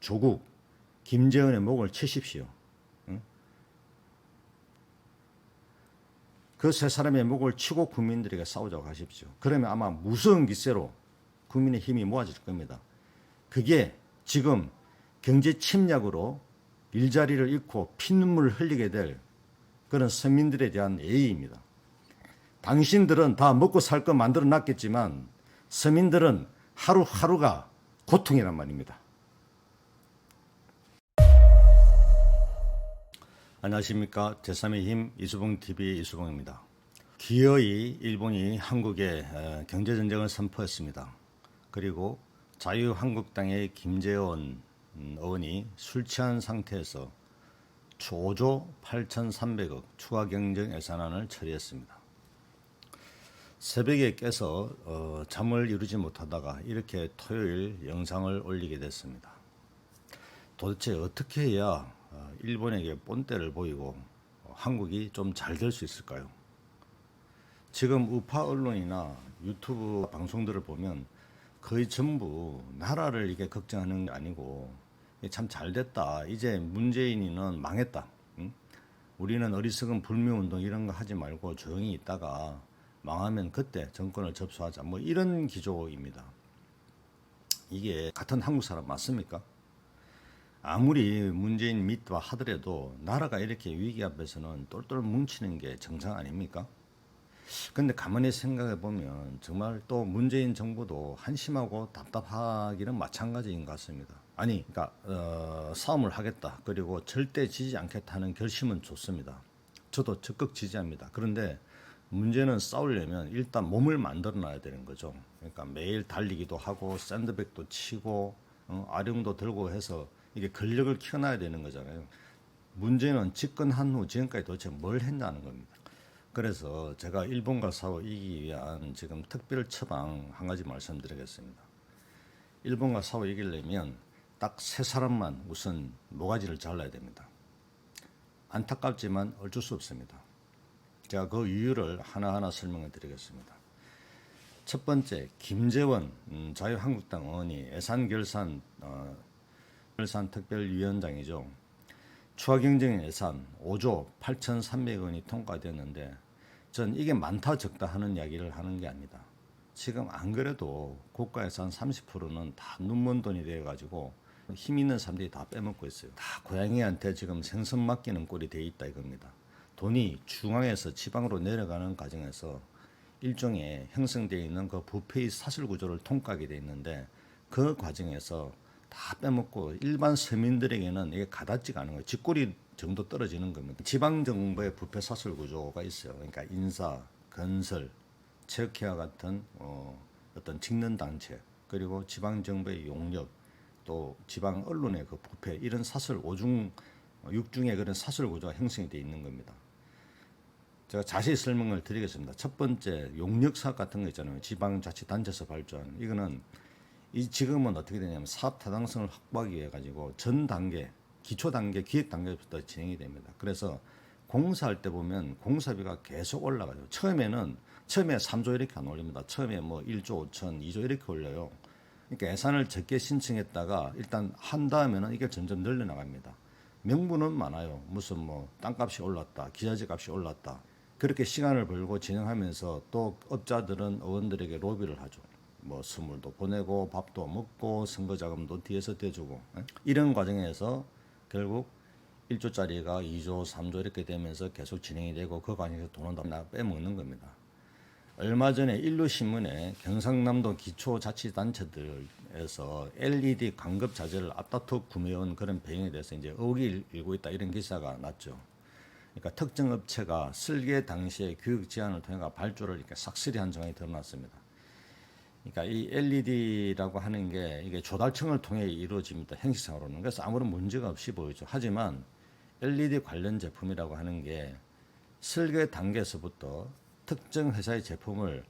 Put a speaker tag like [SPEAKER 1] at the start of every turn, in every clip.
[SPEAKER 1] 조국 김재원의 목을 치십시오. 응? 그 세 사람의 목을 치고 국민들에게 싸우자고 하십시오. 그러면 아마 무서운 기세로 국민의 힘이 모아질 겁니다. 그게 지금 경제 침략으로 일자리를 잃고 피눈물을 흘리게 될 그런 서민들에 대한 예의입니다. 당신들은 다 먹고 살 거 만들어 놨겠지만 서민들은 하루하루가 고통이란 말입니다. 안녕하십니까. 제3의 힘 이수봉TV 이수봉입니다. 기어이 일본이 한국에 경제전쟁을 선포했습니다. 그리고 자유한국당의 김재원 의원이 술 취한 상태에서 5조 8,300억 추가 경정 예산안을 처리했습니다. 새벽에 깨서 잠을 이루지 못하다가 이렇게 토요일 영상을 올리게 됐습니다. 도대체 어떻게 해야 일본에게 본때를 보이고 한국이 좀 잘 될 수 있을까요? 지금 우파 언론이나 유튜브 방송들을 보면 거의 전부 나라를 이게 걱정하는 게 아니고 참 잘됐다. 이제 문재인이는 망했다. 응? 우리는 어리석은 불매운동 이런 거 하지 말고 조용히 있다가 망하면 그때 정권을 접수하자. 뭐 이런 기조입니다. 이게 같은 한국 사람 맞습니까? 아무리 문재인 믿다 하더라도 나라가 이렇게 위기 앞에서는 똘똘 뭉치는 게 정상 아닙니까? 근데 가만히 생각해 보면 정말 또 문재인 정부도 한심하고 답답하기는 마찬가지인 것 같습니다. 아니, 그러니까 싸움을 하겠다. 그리고 절대 지지 않겠다는 결심은 좋습니다. 저도 적극 지지합니다. 그런데 문제는 싸우려면 일단 몸을 만들어 놔야 되는 거죠. 그러니까 매일 달리기도 하고 샌드백도 치고 아령도 들고 해서 이게 근력을 키워놔야 되는 거잖아요. 문제는 집권한 후 지금까지 도대체 뭘 했냐는 겁니다. 그래서 제가 일본과 싸워 이기기 위한 지금 특별 처방 한 가지 말씀드리겠습니다. 일본과 싸워 이기려면 딱 세 사람만 우선 모가지를 잘라야 됩니다. 안타깝지만 어쩔 수 없습니다. 제가 그 이유를 하나하나 설명을 드리겠습니다. 첫 번째, 김재원 자유한국당 의원이 예산결산 특별위원장이죠. 추가경정 예산 5조 8,300원이 통과됐는데 전 이게 많다 적다 하는 이야기를 하는 게 아닙니다. 지금 안 그래도 국가 예산 30%는 다 눈먼 돈이 돼가지고 힘 있는 사람들이 다 빼먹고 있어요. 다 고양이한테 지금 생선 맡기는 꼴이 돼 있다 이겁니다. 돈이 중앙에서 지방으로 내려가는 과정에서 일종의 형성되어 있는 그 부패의 사슬 구조를 통과하게 돼 있는데 그 과정에서 다 빼먹고 일반 서민들에게는 이게 가닿지가 않은 거예요. 쥐꼬리 정도 떨어지는 겁니다. 지방정부의 부패 사슬 구조가 있어요. 그러니까 인사, 건설, 체육회와 같은 어떤 직능 단체, 그리고 지방정부의 용역, 또 지방 언론의 그 부패, 이런 사슬 5중, 6중의 그런 사슬 구조가 형성이 되어 있는 겁니다. 제가 자세히 설명을 드리겠습니다. 첫 번째, 용역 사업 같은 거 있잖아요. 지방자치단체에서 발주하는. 이거는 지금은 어떻게 되냐면 사업 타당성을 확보하기 위해 가지고 전 단계, 기초 단계, 기획 단계부터 진행이 됩니다. 그래서 공사할 때 보면 공사비가 계속 올라가요. 처음에 3조 이렇게 안 올립니다. 처음에 뭐 1조 5천, 2조 이렇게 올려요. 그러니까 예산을 적게 신청했다가 일단 한 다음에는 이게 점점 늘려나갑니다. 명분은 많아요. 무슨 뭐 땅값이 올랐다, 기자재 값이 올랐다. 그렇게 시간을 벌고 진행하면서 또 업자들은 의원들에게 로비를 하죠. 뭐 선물도 보내고 밥도 먹고 선거자금도 뒤에서 대주고 이런 과정에서 결국 1조짜리가 2조, 3조 이렇게 되면서 계속 진행이 되고 그 과정에서 돈은 다 빼먹는 겁니다. 얼마 전에 일루신문에 경상남도 기초자치단체들에서 LED 광급 자재를 앞다투어 구매해온 그런 배경에 대해서 이제 의혹이 일고 있다 이런 기사가 났죠. 그러니까 특정 업체가 설계 당시에 교육 제안을 통해 발주를 이렇게 싹쓸이 한 정황이 드러났습니다. 그러니까 이 LED라고 하는 게 이게 조달청을 통해 이루어집니다. 형식상으로는. 그래서 아무런 문제가 없이 보이죠. 하지만 LED 관련 제품이라고 하는 게 설계 단계에서부터 특정 회사의 제품을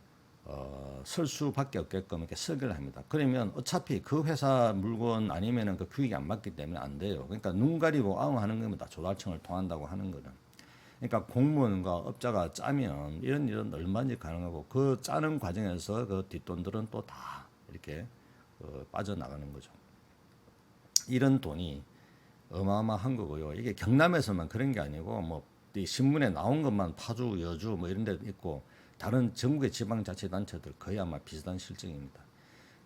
[SPEAKER 1] 쓸 수밖에 없게끔 이렇게 설계를 합니다. 그러면 어차피 그 회사 물건 아니면은 그 규격이 안 맞기 때문에 안 돼요. 그러니까 눈 가리고 아웅하는 겁니다. 조달청을 통한다고 하는 거는. 그러니까 공무원과 업자가 짜면 이런 일은 얼마든지 가능하고 그 짜는 과정에서 그 뒷돈들은 또 다 이렇게 빠져나가는 거죠. 이런 돈이 어마어마한 거고요. 이게 경남에서만 그런 게 아니고 이 신문에 나온 것만 파주, 여주 뭐 이런 데 있고 다른 전국의 지방자치단체들 거의 아마 비슷한 실정입니다.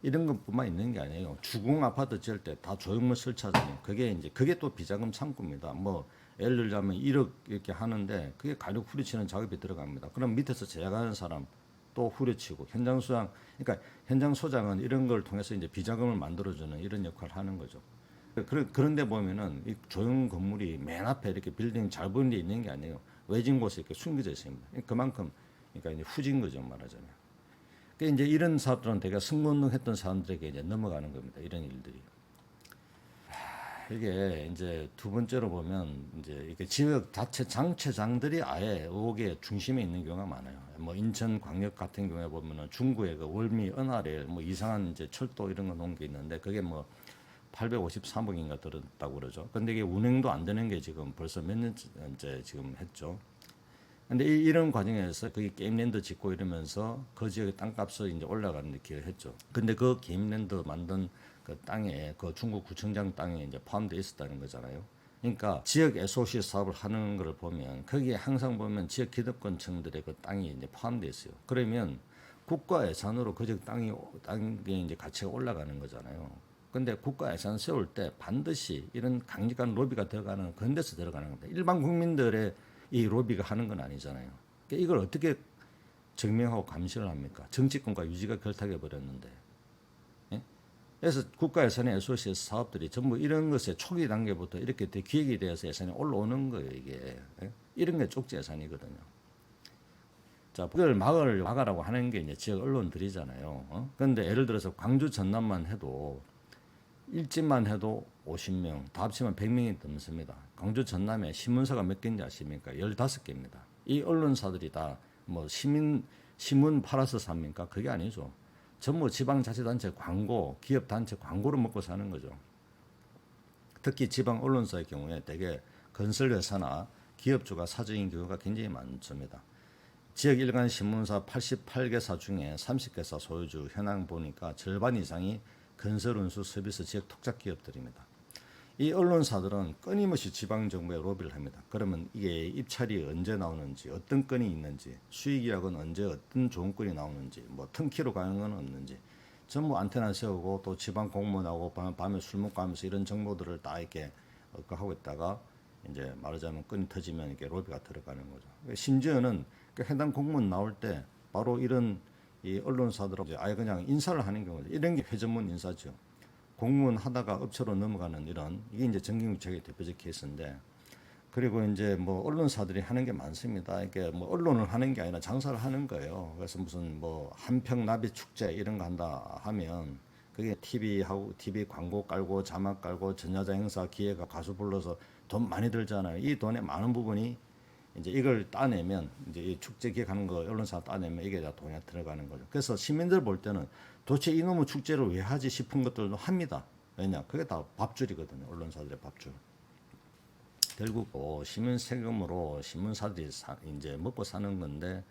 [SPEAKER 1] 이런 것뿐만 있는 게 아니에요. 주공 아파트 지을 때 다 조형물 설치하잖아요. 그게 또 비자금 창구입니다. 예를 들자면 1억 이렇게 하는데 그게 가격 후려치는 작업이 들어갑니다. 그럼 밑에서 제작하는 사람 또 후려치고 그러니까 현장 소장은 이런 걸 통해서 이제 비자금을 만들어주는 이런 역할을 하는 거죠. 그런데 보면은 이 조형 건물이 맨 앞에 이렇게 빌딩 잘 보이는 데 있는 게 아니에요. 외진 곳에 이렇게 숨겨져 있습니다. 그만큼 그러니까 이제 후진 거죠, 말하자면. 그러니까 이제 이런 사업들은 대개 승무원했던 사람들에게 이제 넘어가는 겁니다. 이런 일들이. 이게 이제 두 번째로 보면 이제 이렇게 지역 자체 장체장들이 아예 의혹의 중심에 있는 경우가 많아요. 인천광역 같은 경우에 보면은 중구에 그 월미 은하레일 이상한 이제 철도 이런 거 놓은 게 있는데 그게 853억인가 들었다고 그러죠. 근데 이게 운행도 안 되는 게 지금 벌써 몇 년째 지금 했죠. 근데 이런 과정에서 거기 게임랜드 짓고 이러면서 그 지역의 땅값이 이제 올라가는 데 기여했죠. 근데 그 게임랜드 만든 그 땅에 그 중국 구청장 땅에 이제 포함되어 있었다는 거잖아요. 그러니까 지역 SOC 사업을 하는 걸 보면 거기에 항상 보면 지역 기득권층들의 그 땅이 이제 포함되어 있어요. 그러면 국가 예산으로 그 지역 땅에 이제 가치가 올라가는 거잖아요. 근데 국가 예산 세울 때 반드시 이런 강력한 로비가 들어가는 그런 데서 들어가는 겁니다. 일반 국민들의 이 로비가 하는 건 아니잖아요. 그러니까 이걸 어떻게 증명하고 감시를 합니까? 정치권과 유지가 결탁해 버렸는데. 예? 그래서 국가 예산의 SOC 사업들이 전부 이런 것에 초기 단계부터 이렇게 기획이 되어서 예산이 올라오는 거예요, 이게. 예? 이런 게 쪽지 예산이거든요. 자, 그걸 막으라고 하는 게 이제 지역 언론들이잖아요. 그런데 예를 들어서 광주 전남만 해도 일진만 해도 50명, 다 합치면 100명이 넘습니다. 광주 전남에 신문사가 몇 개인지 아십니까? 15개입니다. 이 언론사들이 다 신문 팔아서 삽니까? 그게 아니죠. 전부 지방자치단체 광고, 기업단체 광고로 먹고 사는 거죠. 특히 지방 언론사의 경우에 대개 건설회사나 기업주가 사적인 경우가 굉장히 많습니다. 지역 일간 신문사 88개사 중에 30개사 소유주 현황 보니까 절반 이상이 건설운수 서비스 지역 독자 기업들입니다. 이 언론사들은 끊임없이 지방정부에 로비를 합니다. 그러면 이게 입찰이 언제 나오는지, 어떤 건이 있는지, 수익이익은 언제 어떤 좋은 건이 나오는지, 턴키로 가는 건 없는지, 전부 안테나 세우고 또 지방 공무원하고 밤에 술 먹고 하면서 이런 정보들을 다 이렇게 하고 있다가 이제 말하자면 건이 터지면 이렇게 로비가 들어가는 거죠. 심지어는 해당 공무원 나올 때 바로 이런 이 언론사들하고 아예 그냥 인사를 하는 경우죠. 이런 게 회전문 인사죠. 공무원 하다가 업체로 넘어가는 이게 이제 정경유착의 대표적 케이스인데, 그리고 이제 언론사들이 하는 게 많습니다. 이게 언론을 하는 게 아니라 장사를 하는 거예요. 그래서 무슨 한평 나비 축제 이런 거 한다 하면 그게 TV 광고 깔고 자막 깔고 전야자 행사 기획가 가수 불러서 돈 많이 들잖아요. 이 돈의 많은 부분이 이제 이걸 따내면 이제 이 축제 기획하는 거 언론사 따내면 이게 다 돈이 들어가는 거죠. 그래서 시민들 볼 때는 도대체 이놈의 축제를 왜 하지 싶은 것들도 합니다. 왜냐? 그게 다 밥줄이거든요. 언론사들의 밥줄. 결국 시민 세금으로 신문사들이 이제 먹고 사는 건데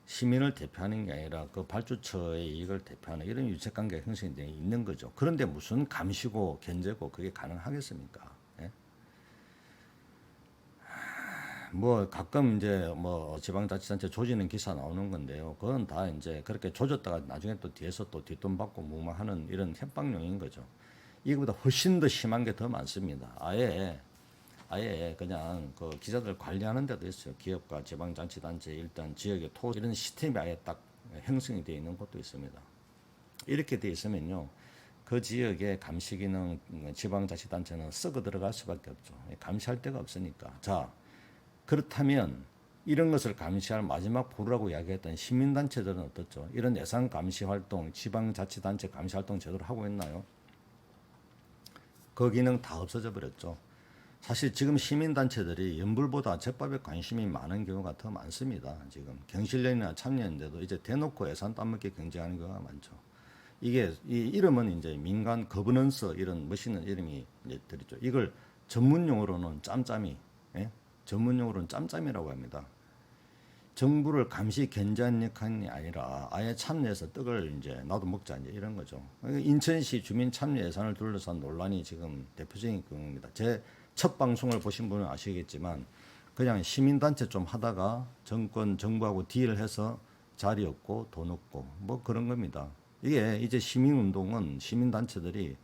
[SPEAKER 1] 시민을 대표하는 게 아니라 그 발주처의 이익을 대표하는 이런 유착관계가 형성이 되어 있는 거죠. 그런데 무슨 감시고 견제고 그게 가능하겠습니까? 예? 가끔 이제 지방자치단체 조지는 기사 나오는 건데요. 그건 다 이제 그렇게 조졌다가 나중에 또 뒤에서 또 뒷돈 받고 무마하는 이런 협박용인 거죠. 이거보다 훨씬 더 심한 게 더 많습니다. 아예 그냥 그 기자들 관리하는 데도 있어요. 기업과 지방자치단체 일단 지역의 이런 시스템이 아예 딱 형성이 되어 있는 곳도 있습니다. 이렇게 되어 있으면요. 그 지역의 감시 기능 지방자치단체는 썩어 들어갈 수밖에 없죠. 감시할 데가 없으니까. 자, 그렇다면 이런 것을 감시할 마지막 보루라고 이야기했던 시민단체들은 어떻죠? 이런 예산 감시 활동, 지방자치단체 감시 활동 제대로 하고 있나요? 그 기능 다 없어져 버렸죠. 사실 지금 시민단체들이 연불보다 제법에 관심이 많은 경우가 더 많습니다. 지금 경실련이나 참여연대도 이제 대놓고 예산 따먹게 경쟁하는 경우가 많죠. 이게 이 이름은 이제 민간 거버넌스 이런 멋있는 이름이 이제 들었죠. 이걸 전문용어로는 짬짬이, 예? 전문용어로는 짬짬이라고 합니다. 정부를 감시 견제하는 역할이 아니라 아예 참여해서 떡을 이제 나도 먹자 이제 이런 거죠. 인천시 주민 참여 예산을 둘러싼 논란이 지금 대표적인 경우입니다. 제 첫 방송을 보신 분은 아시겠지만 그냥 시민단체 좀 하다가 정부하고 딜을 해서 자리 얻고 돈 얻고 뭐 그런 겁니다. 이게 이제 시민운동은 시민단체들이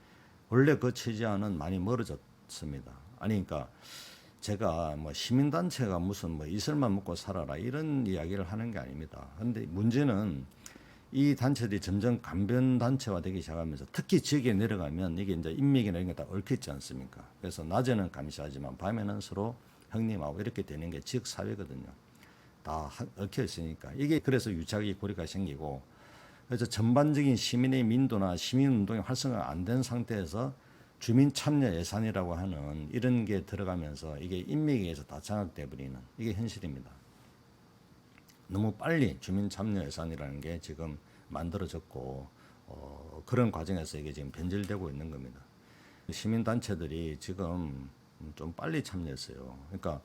[SPEAKER 1] 원래 그 취지와는 많이 멀어졌습니다. 아니 그러니까 제가 뭐 시민단체가 무슨 뭐 이슬만 먹고 살아라 이런 이야기를 하는 게 아닙니다. 근데 문제는 이 단체들이 점점 간변단체화 되기 시작하면서 특히 지역에 내려가면 이게 이제 인맥이나 이런 게 다 얽혀있지 않습니까? 그래서 낮에는 감시하지만 밤에는 서로 형님하고 이렇게 되는 게 지역 사회거든요. 다 얽혀 있으니까. 이게 그래서 유착이 고리가 생기고 그래서 전반적인 시민의 민도나 시민운동이 활성화가 안 된 상태에서 주민 참여 예산이라고 하는 이런 게 들어가면서 이게 인맥에 의해서 다 장악돼 버리는 이게 현실입니다. 너무 빨리 주민 참여 예산이라는 게 지금 만들어졌고 그런 과정에서 이게 지금 변질되고 있는 겁니다. 시민단체들이 지금 좀 빨리 참여했어요. 그러니까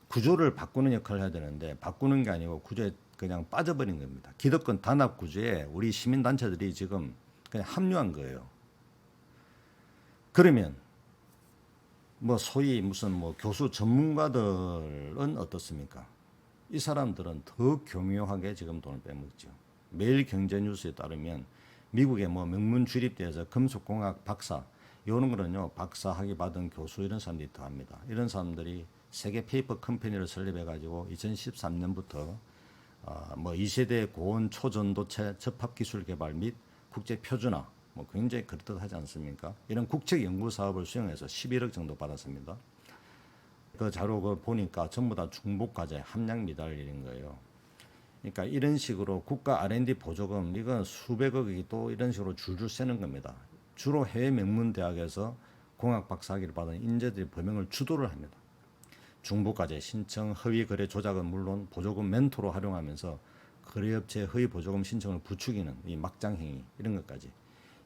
[SPEAKER 1] 구조를 바꾸는 역할을 해야 되는데 바꾸는 게 아니고 구조에 그냥 빠져버린 겁니다. 기득권 단합 구조에 우리 시민단체들이 지금 그냥 합류한 거예요. 그러면 뭐 소위 무슨 뭐 교수 전문가들은 어떻습니까? 이 사람들은 더 교묘하게 지금 돈을 빼먹죠. 매일 경제뉴스에 따르면 미국의 뭐 명문 주립대에서 금속공학 박사 이런 거는요 박사 학위 받은 교수 이런 사람들이 더 합니다. 이런 사람들이 세계 페이퍼 컴퍼니를 설립해가지고 2013년부터 뭐 2세대 고온 초전도체 접합 기술 개발 및 국제 표준화 뭐 굉장히 그렇듯하지 않습니까? 이런 국책 연구 사업을 수행해서 11억 정도 받았습니다. 그 자료 보니까 전부 다 중복 과제 함량 미달인 거예요. 그러니까 이런 식으로 국가 R&D 보조금 이건 수백억이 또 이런 식으로 줄줄 새는 겁니다. 주로 해외 명문 대학에서 공학 박사학위를 받은 인재들이 범행을 주도를 합니다. 중복 과제 신청, 허위 거래 조작은 물론 보조금 멘토로 활용하면서 거래업체 허위 보조금 신청을 부추기는 이 막장 행위 이런 것까지.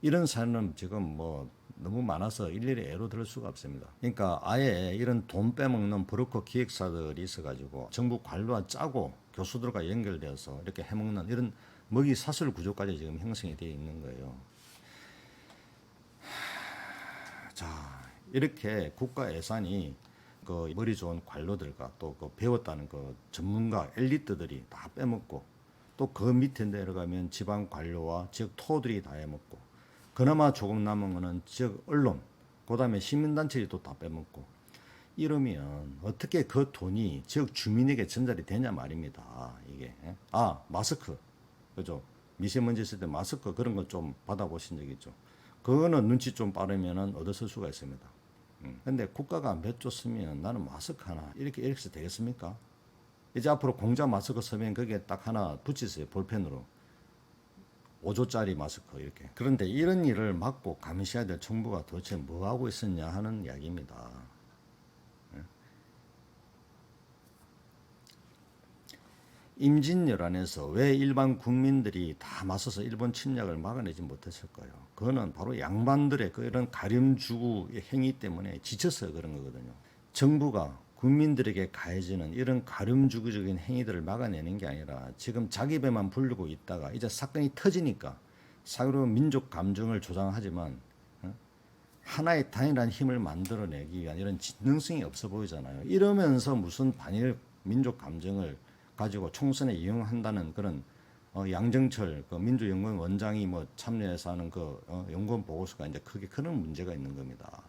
[SPEAKER 1] 이런 사연은 지금 뭐 너무 많아서 일일이 예로 들을 수가 없습니다. 그러니까 아예 이런 돈 빼먹는 브로커 기획사들이 있어가지고 정부 관료와 짜고 교수들과 연결되어서 이렇게 해먹는 이런 먹이 사슬 구조까지 지금 형성이 되어 있는 거예요. 자, 이렇게 국가 예산이 그 머리 좋은 관료들과 또 그 배웠다는 그 전문가 엘리트들이 다 빼먹고 또 그 밑에 내려가면 지방 관료와 지역 토들이 다 해먹고 그나마 조금 남은 거는 지역 언론, 그 다음에 시민단체들이 또 다 빼먹고 이러면 어떻게 그 돈이 지역 주민에게 전달이 되냐 말입니다. 이게 마스크 그죠? 미세먼지 있을 때 마스크 그런 거 좀 받아보신 적 있죠? 그거는 눈치 좀 빠르면은 얻어쓸 수가 있습니다. 근데 국가가 몇 조 쓰면 나는 마스크 하나 이렇게 해서 되겠습니까? 이제 앞으로 공자 마스크 쓰면 거기에 딱 하나 붙이세요. 볼펜으로. 5조짜리 마스크 이렇게. 그런데 이런 일을 막고 감시해야 될 정부가 도대체 뭐 하고 있었냐 하는 이야기입니다. 임진왜란에서 왜 일반 국민들이 다 맞서서 일본 침략을 막아내지 못했을까요? 그거는 바로 양반들의 그런 가렴주구의 행위 때문에 지쳐서 그런 거거든요. 정부가 국민들에게 가해지는 이런 가렴주구적인 행위들을 막아내는 게 아니라 지금 자기 배만 부르고 있다가 이제 사건이 터지니까 사회로 민족 감정을 조장하지만 하나의 단일한 힘을 만들어내기 위한 이런 진정성이 없어 보이잖아요. 이러면서 무슨 단일 민족 감정을 가지고 총선에 이용한다는 그런 양정철 그 민주연구원 원장이 뭐 참여해서 하는 그 연구원 보고서가 이제 크게 그런 문제가 있는 겁니다.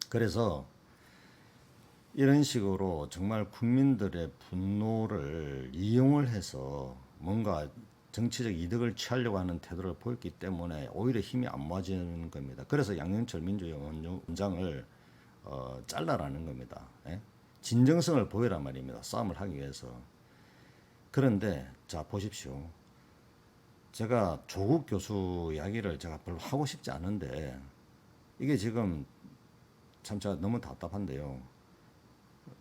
[SPEAKER 1] 그래서 이런 식으로 정말 국민들의 분노를 이용을 해서 뭔가 정치적 이득을 취하려고 하는 태도를 보였기 때문에 오히려 힘이 안 모아지는 겁니다. 그래서 양정철 민주연구원 원장을 잘라라는 겁니다. 예? 진정성을 보여란 말입니다. 싸움을 하기 위해서. 그런데 자 보십시오. 제가 조국 교수 이야기를 제가 별로 하고 싶지 않은데 이게 지금 참 제가 너무 답답한데요.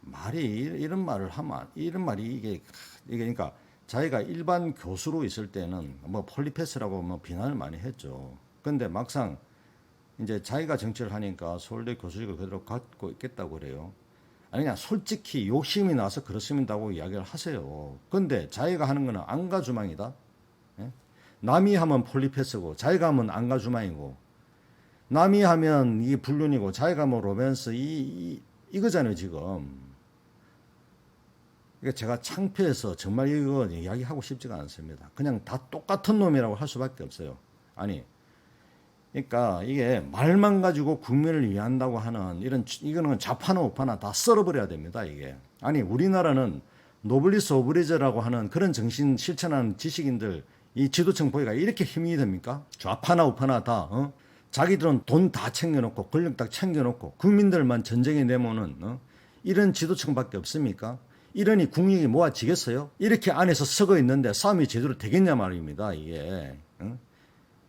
[SPEAKER 1] 말이 이런 말을 하면 이런 말이 이게 그러니까 자기가 일반 교수로 있을 때는 뭐 폴리패스라고 뭐 비난을 많이 했죠. 근데 막상 이제 자기가 정치를 하니까 서울대 교수직을 그대로 갖고 있겠다고 그래요. 아니 그냥 솔직히 욕심이 나서 그렇습니다고 이야기를 하세요. 근데 자기가 하는 거는 안가주망이다. 예? 남이 하면 폴리패스고 자기가 하면 안가주망이고 남이 하면 이게 불륜이고 자기가 하면 로맨스 이거잖아요 지금. 그러니까 제가 창피해서 정말 이거 이야기하고 싶지가 않습니다. 그냥 다 똑같은 놈이라고 할 수밖에 없어요. 아니 그러니까 이게 말만 가지고 국민을 위한다고 하는 이거는 좌파나 우파나 다 썰어버려야 됩니다. 이게 아니 우리나라는 노블리스 오브리제라고 하는 그런 정신 실천하는 지식인들 이 지도층 보기가 이렇게 힘이 됩니까? 좌파나 우파나 다 자기들은 돈 다 챙겨놓고 권력 다 챙겨놓고 국민들만 전쟁에 내모는 이런 지도층밖에 없습니까? 이러니 국력이 모아지겠어요? 이렇게 안에서 썩어 있는데 싸움이 제대로 되겠냐 말입니다. 이게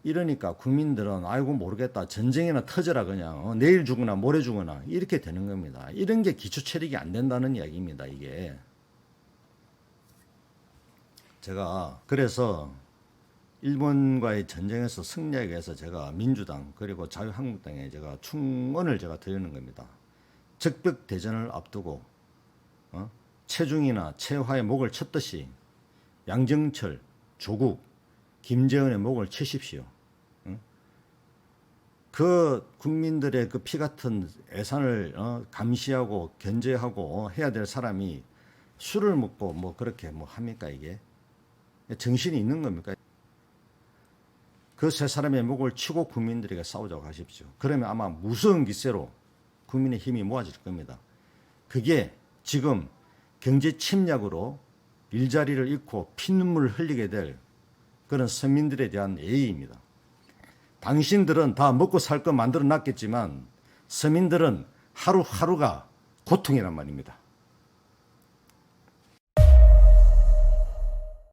[SPEAKER 1] 이러니까 국민들은 아이고 모르겠다 전쟁이나 터져라 그냥 내일 죽거나 모레 죽거나 이렇게 되는 겁니다. 이런 게 기초 체력이 안 된다는 이야기입니다. 이게 제가 그래서 일본과의 전쟁에서 승리하기 위해서 제가 민주당 그리고 자유한국당에 제가 충원을 제가 드리는 겁니다. 적벽 대전을 앞두고 최중이나 최화의 목을 쳤듯이 양정철, 조국, 김재원의 목을 치십시오. 그 국민들의 그 피 같은 애산을 감시하고 견제하고 해야 될 사람이 술을 먹고 뭐 그렇게 뭐 합니까 이게? 정신이 있는 겁니까? 그 세 사람의 목을 치고 국민들에게 싸우자고 하십시오. 그러면 아마 무서운 기세로 국민의 힘이 모아질 겁니다. 그게 지금 경제 침략으로 일자리를 잃고 피눈물을 흘리게 될 그런 서민들에 대한 예의입니다. 당신들은 다 먹고 살 거 만들어 놨겠지만 서민들은 하루하루가 고통이란 말입니다.